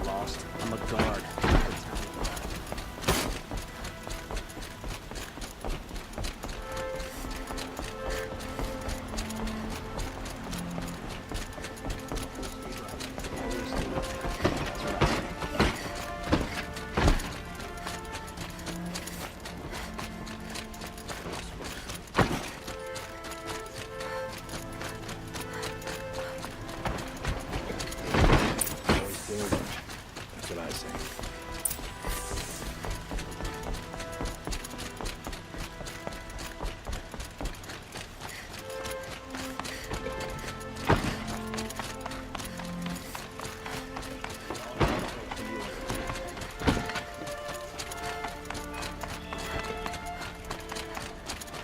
lost. I'm a guard. That's what I say.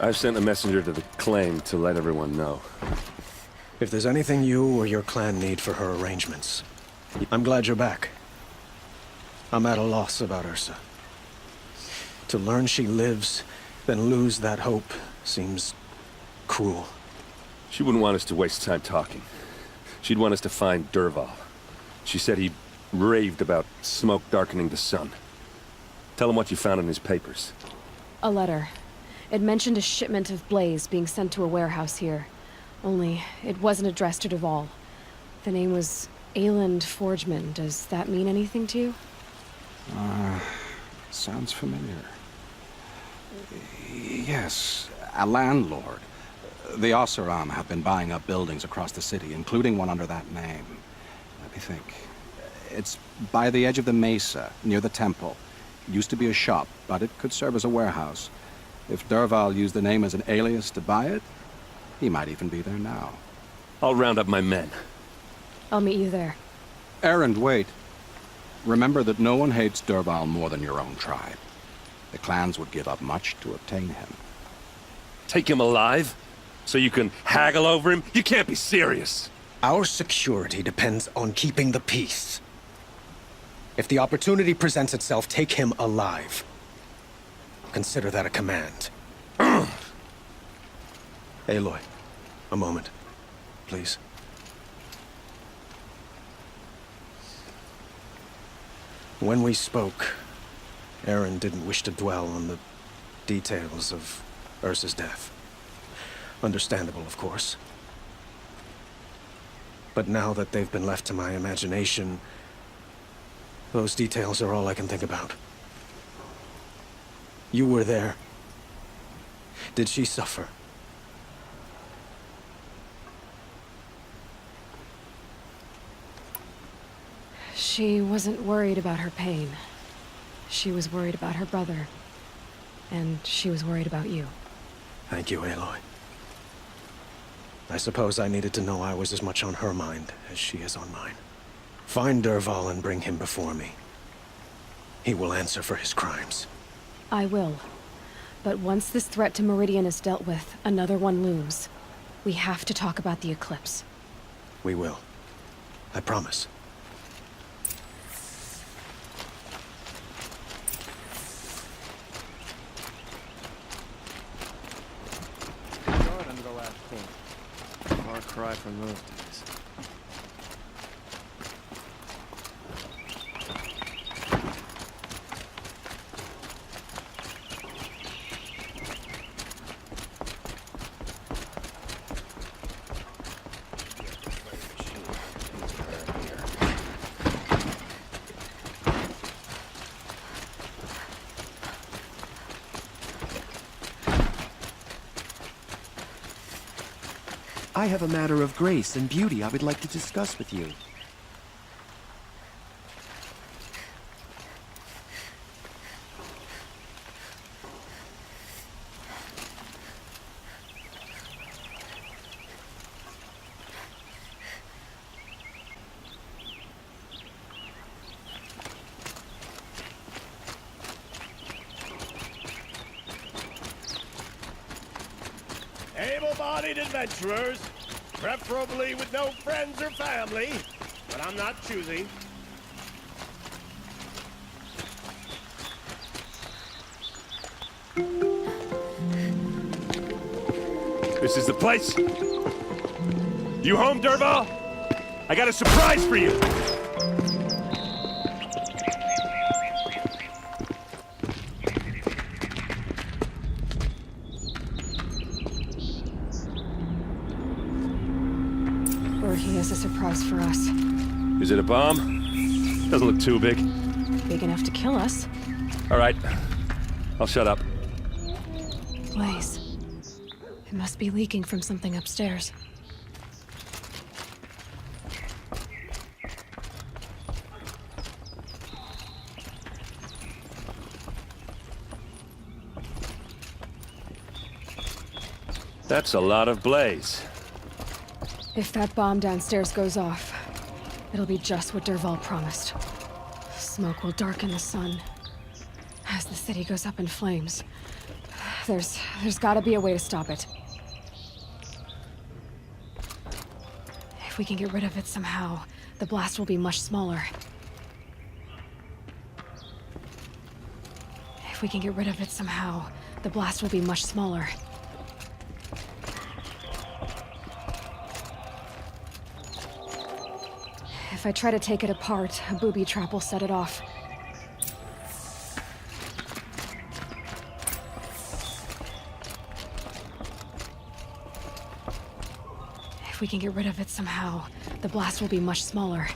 I've sent a messenger to the claim to let everyone know. If there's anything you or your clan need for her arrangements, I'm glad you're back. I'm at a loss about Ursa. To learn she lives, then lose that hope, seems cruel. She wouldn't want us to waste time talking. She'd want us to find Dervahl. She said he raved about smoke darkening the sun. Tell him what you found in his papers. A letter. It mentioned a shipment of blaze being sent to a warehouse here. Only, it wasn't addressed to Dervahl. The name was Ayland Forgeman. Does that mean anything to you? Sounds familiar. Yes, a landlord. The Oseram have been buying up buildings across the city, including one under that name. Let me think. It's by the edge of the mesa, near the temple. It used to be a shop, but it could serve as a warehouse. If Dervahl used the name as an alias to buy it, he might even be there now. I'll round up my men. I'll meet you there. Erend, wait. Remember that no one hates Dervahl more than your own tribe. The clans would give up much to obtain him. Take him alive? So you can haggle over him? You can't be serious. Our security depends on keeping the peace. If the opportunity presents itself, take him alive. Consider that a command. Aloy, a moment, please. When we spoke, Aaron didn't wish to dwell on the details of Ursa's death. Understandable, of course. But now that they've been left to my imagination, those details are all I can think about. You were there. Did she suffer? She wasn't worried about her pain. She was worried about her brother. And she was worried about you. Thank you, Aloy. I suppose I needed to know I was as much on her mind as she is on mine. Find Dervahl and bring him before me. He will answer for his crimes. I will. But once this threat to Meridian is dealt with, another one looms. We have to talk about the eclipse. We will. I promise. Guard under the last king. Far cry from those days. I have a matter of grace and beauty I would like to discuss with you. Able-bodied adventurers, preferably with no friends or family, but I'm not choosy. This is the place. You home, Dervahl? I got a surprise for you. for us. Is it a bomb? Doesn't look too big. Big enough to kill us. All right. I'll shut up. Blaze. It must be leaking from something upstairs. That's a lot of blaze. If that bomb downstairs goes off, it'll be just what Dervahl promised. Smoke will darken the sun. As the city goes up in flames, there's gotta be a way to stop it. If we can get rid of it somehow, the blast will be much smaller. If we can get rid of it somehow, the blast will be much smaller. If I try to take it apart, a booby trap will set it off. If we can get rid of it somehow, the blast will be much smaller.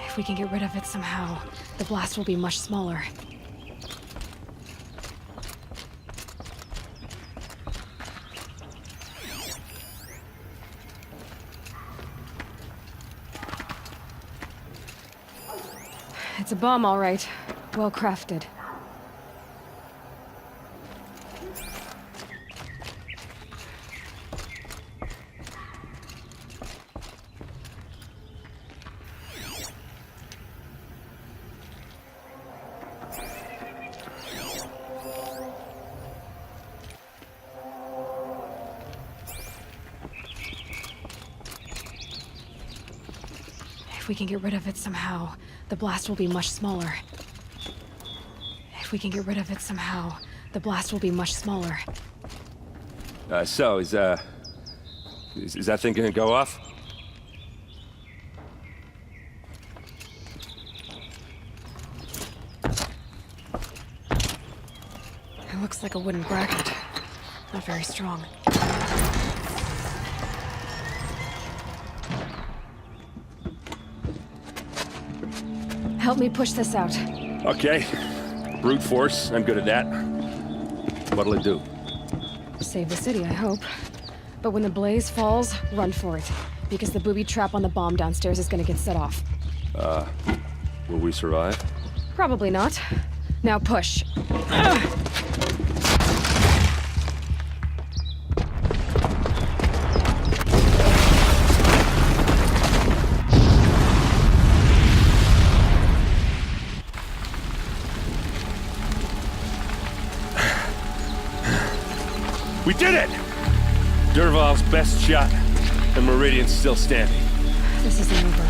If we can get rid of it somehow, the blast will be much smaller. It's a bomb, all right. Well crafted. If we can get rid of it somehow, the blast will be much smaller. If we can get rid of it somehow, the blast will be much smaller. So, is that thing gonna go off? It looks like a wooden bracket. Not very strong. Help me push this out. Okay. Brute force, I'm good at that. What'll it do? Save the city, I hope. But when the blaze falls, run for it. Because the booby trap on the bomb downstairs is gonna get set off. Will we survive? Probably not. Now push. We did it! Dervahl's best shot, and Meridian's still standing. This isn't over.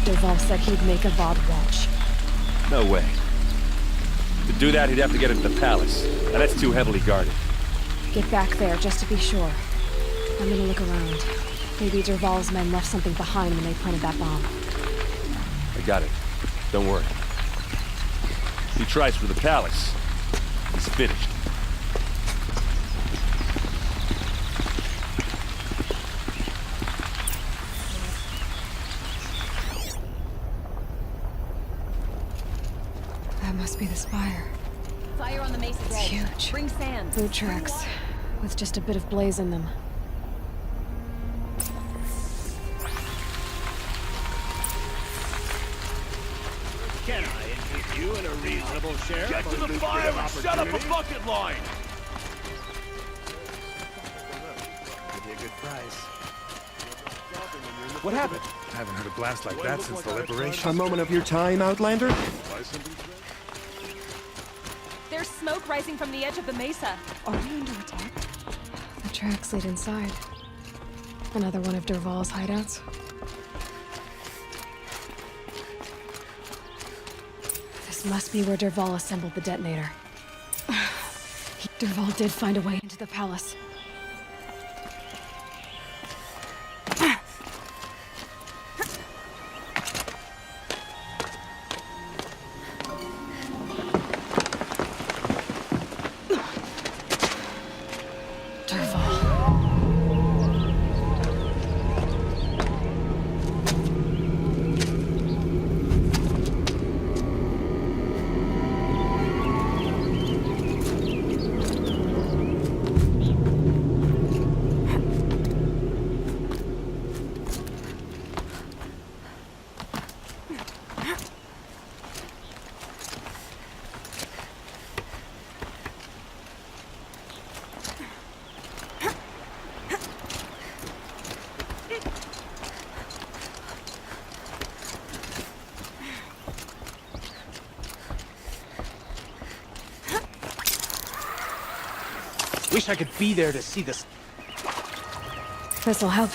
Dervahl said he'd make a VOD watch. No way. To do that, he'd have to get into the palace, and that's too heavily guarded. Get back there, just to be sure. I'm gonna look around. Maybe Dervahl's men left something behind when they planted that bomb. I got it. Don't worry. If he tries for the palace, he's finished. That must be the spire. Fire on the mesa. It's huge. Bring sand. Boot tracks, with just a bit of blaze in them. Can I interest you in a reasonable share? Get to the fire and shut up a bucket line! Give you a good price. What happened? I haven't heard a blast like that since the liberation. A moment of your time, Outlander? There's smoke rising from the edge of the mesa. Are we under attack? The tracks lead inside. Another one of Dervahl's hideouts. Must be where Dervahl assembled the detonator. Dervahl did find a way into the palace. Wish I could be there to see this. This'll help.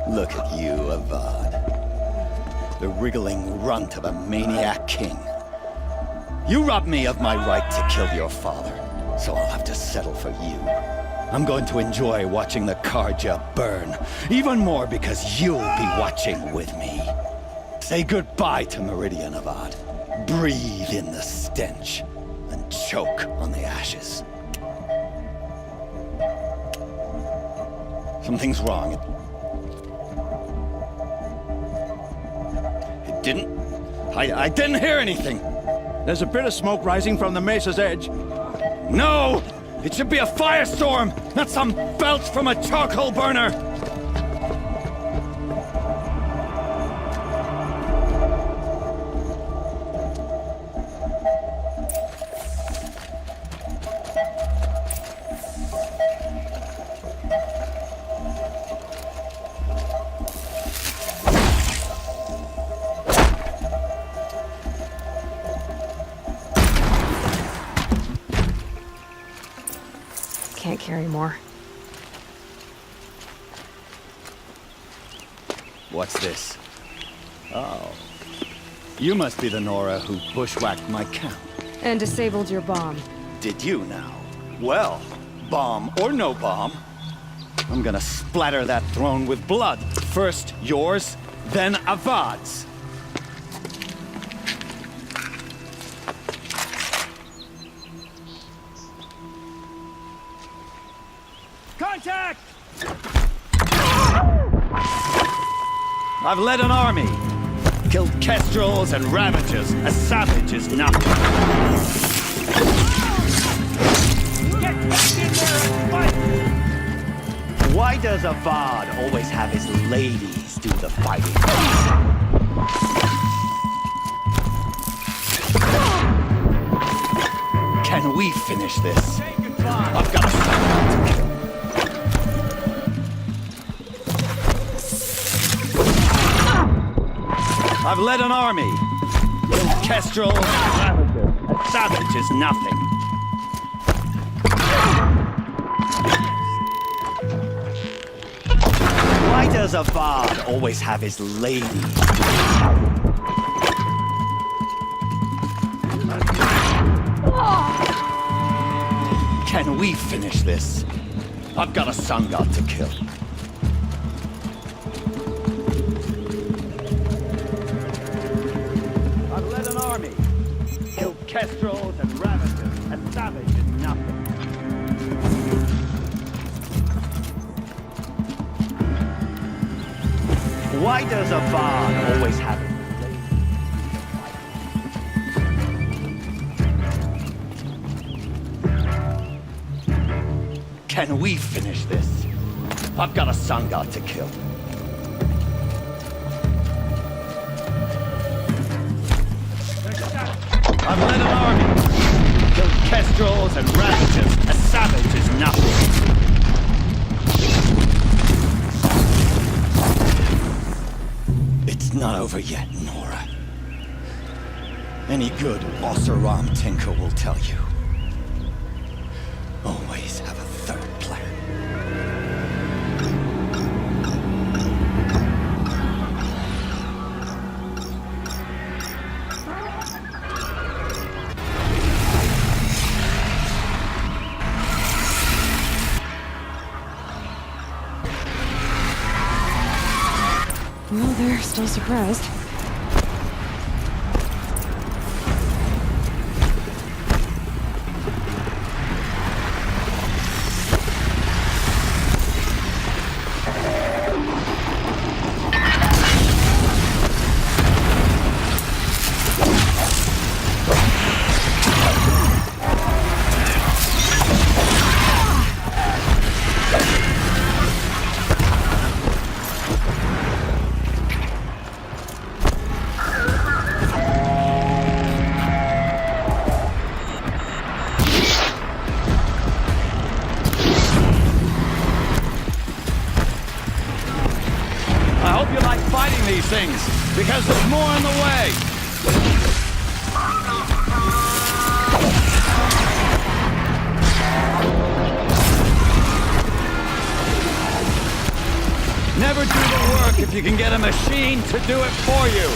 Look at you, Avad. The wriggling runt of a maniac king. You robbed me of my right to kill your father, so I'll have to settle for you. I'm going to enjoy watching the Karja burn, even more because you'll be watching with me. Say goodbye to Meridian, Avad. Breathe in the stench, and choke on the ashes. Something's wrong. I didn't hear anything. There's a bit of smoke rising from the mesa's edge. No! It should be a firestorm, not some belch from a charcoal burner! Can't carry more. What's this? Oh. You must be the Nora who bushwhacked my camp. And disabled your bomb. Did you now? Well, bomb or no bomb, I'm gonna splatter that throne with blood. First yours, then Avad's. Contact! I've led an army. Killed kestrels and ravagers. A savage is nothing. Get back in there and fight! Why does Avad always have his ladies do the fighting? Can we finish this? I've got a I've led an army. Killed kestrels and ravagers. A savage is nothing. Why does Avad always have his ladies? Can we finish this? I've got a sun god to kill. I've led an army. Killed kestrels and ravagers. A savage is nothing. Why does Avad always have it? Can we finish this? I've got a sun god to kill. I've led an army. Killed kestrels and ravagers. A savage is nothing. It's not over yet, Nora. Any good Oseram tinker will tell you. Always have a third plan. Well, they're still surprised. I hope you like fighting these things, because there's more in the way. Never do the work if you can get a machine to do it for you.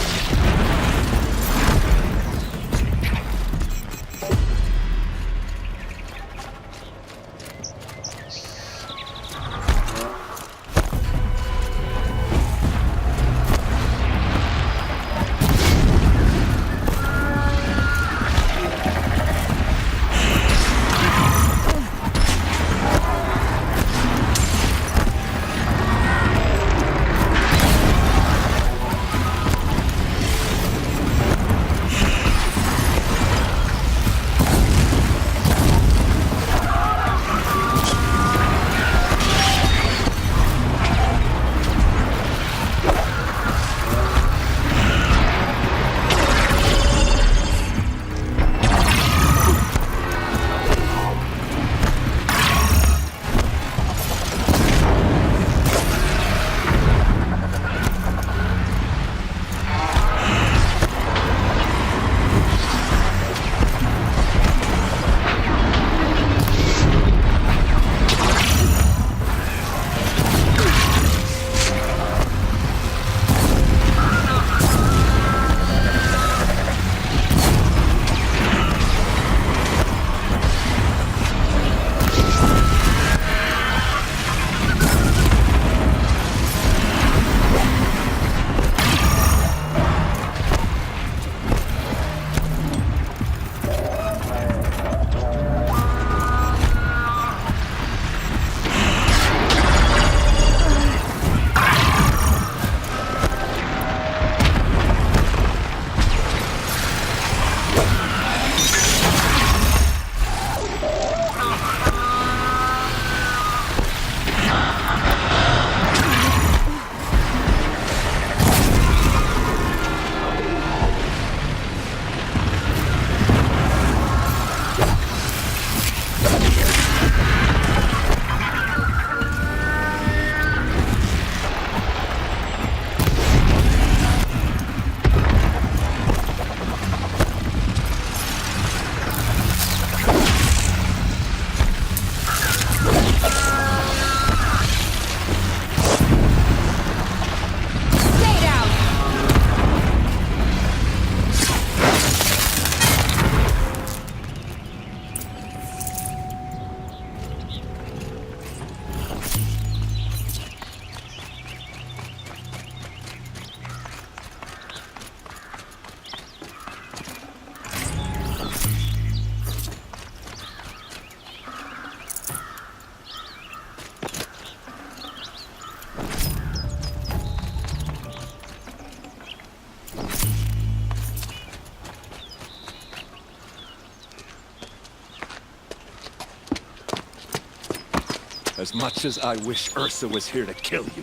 As much as I wish Ursa was here to kill you,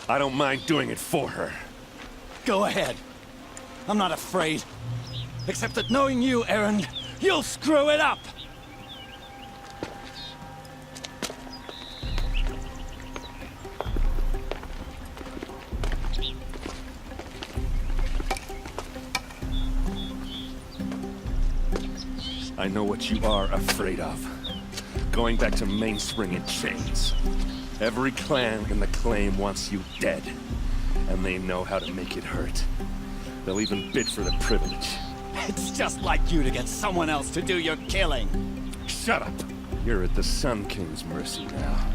I don't mind doing it for her. Go ahead. I'm not afraid. Except that knowing you, Aaron, you'll screw it up! I know what you are afraid of. Going back to Mainspring in chains. Every clan in the claim wants you dead. And they know how to make it hurt. They'll even bid for the privilege. It's just like you to get someone else to do your killing. Shut up! You're at the Sun King's mercy now.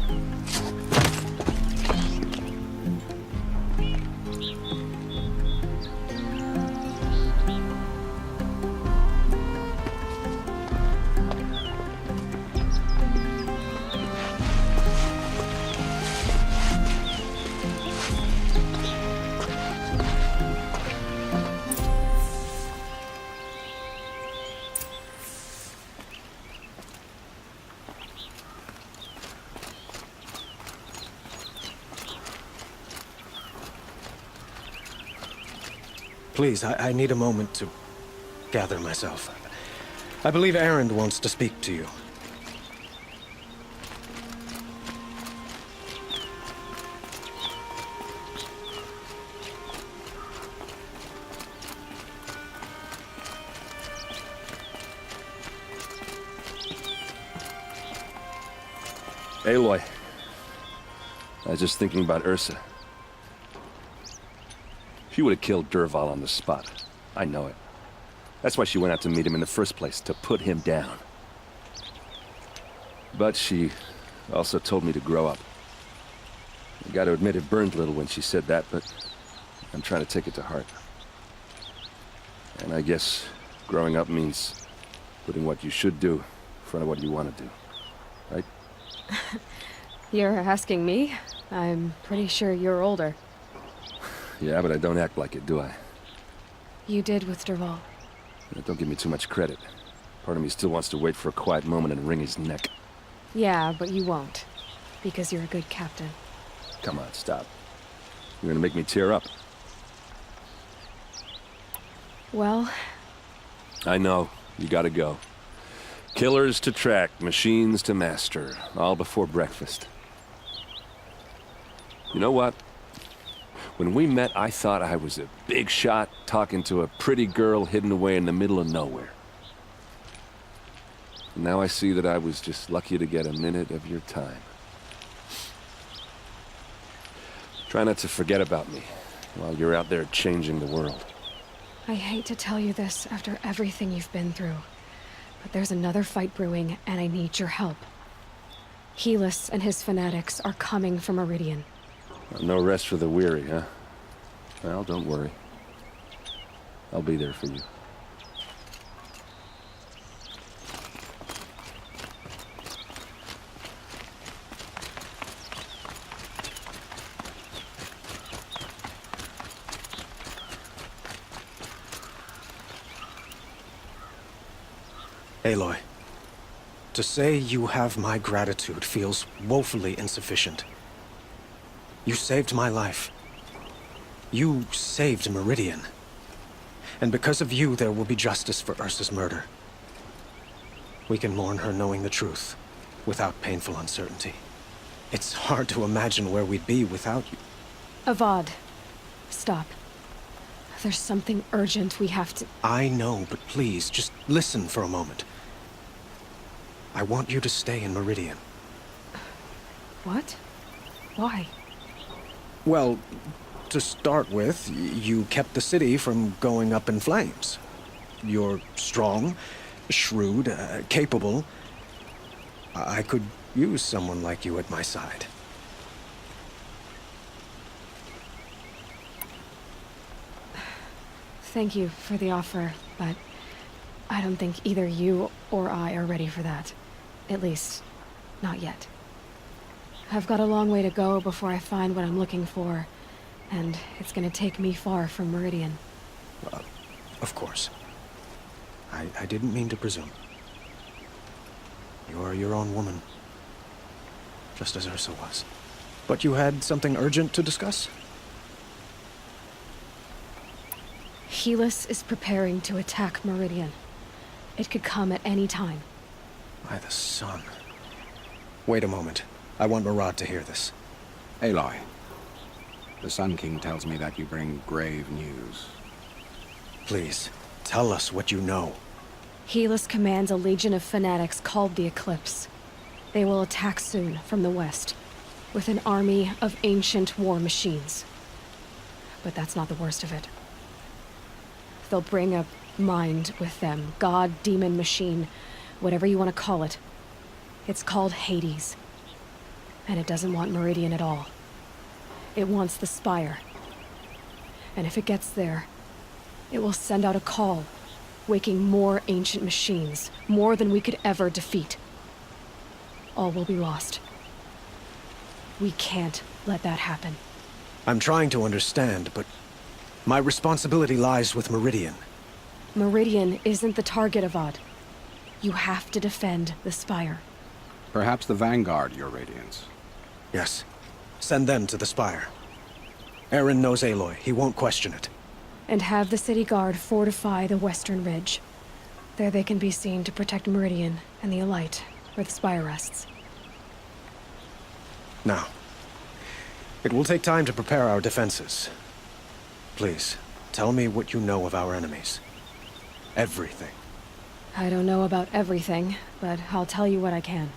Please, I need a moment to gather myself. I believe Aaron wants to speak to you. Aloy. I was just thinking about Ursa. She would have killed Dervahl on the spot. I know it. That's why she went out to meet him in the first place, to put him down. But she also told me to grow up. I gotta admit it burned a little when she said that, but I'm trying to take it to heart. And I guess growing up means putting what you should do in front of what you want to do. Right? You're asking me? I'm pretty sure you're older. Yeah, but I don't act like it, do I? You did with Dervahl. Don't give me too much credit. Part of me still wants to wait for a quiet moment and wring his neck. Yeah, but you won't. Because you're a good captain. Come on, stop. You're gonna make me tear up. Well... I know. You gotta go. Killers to track, machines to master. All before breakfast. You know what? When we met, I thought I was a big shot talking to a pretty girl hidden away in the middle of nowhere. And now I see that I was just lucky to get a minute of your time. Try not to forget about me while you're out there changing the world. I hate to tell you this after everything you've been through, but there's another fight brewing and I need your help. Helis and his fanatics are coming for Meridian. No rest for the weary, huh? Well, don't worry. I'll be there for you. Aloy, to say you have my gratitude feels woefully insufficient. You saved my life. You saved Meridian. And because of you, there will be justice for Ursa's murder. We can mourn her knowing the truth, without painful uncertainty. It's hard to imagine where we'd be without you. Avad, stop. There's something urgent we have to... I know, but please, just listen for a moment. I want you to stay in Meridian. What? Why? Well, to start with, you kept the city from going up in flames. You're strong, shrewd, capable. I could use someone like you at my side. Thank you for the offer, but I don't think either you or I are ready for that. At least, not yet. I've got a long way to go before I find what I'm looking for, and it's gonna take me far from Meridian. Of course. I didn't mean to presume. You're your own woman. just as Ursa was. But you had something urgent to discuss? Helis is preparing to attack Meridian. It could come at any time. By the sun. Wait a moment. I want Murad to hear this. Aloy, the Sun King tells me that you bring grave news. Please, tell us what you know. Helis commands a legion of fanatics called the Eclipse. They will attack soon from the west, with an army of ancient war machines. But that's not the worst of it. They'll bring a mind with them, god, demon, machine, whatever you want to call it. It's called Hades. And it doesn't want Meridian at all. It wants the Spire. And if it gets there, it will send out a call, waking more ancient machines, more than we could ever defeat. All will be lost. We can't let that happen. I'm trying to understand, but my responsibility lies with Meridian. Meridian isn't the target, Avad. You have to defend the Spire. Perhaps the Vanguard, Your Radiance. Yes. Send them to the Spire. Aaron knows Aloy. He won't question it. And have the city guard fortify the western ridge. There they can be seen to protect Meridian and the Elite, where the Spire rests. Now, it will take time to prepare our defenses. Please, tell me what you know of our enemies. Everything. I don't know about everything, but I'll tell you what I can.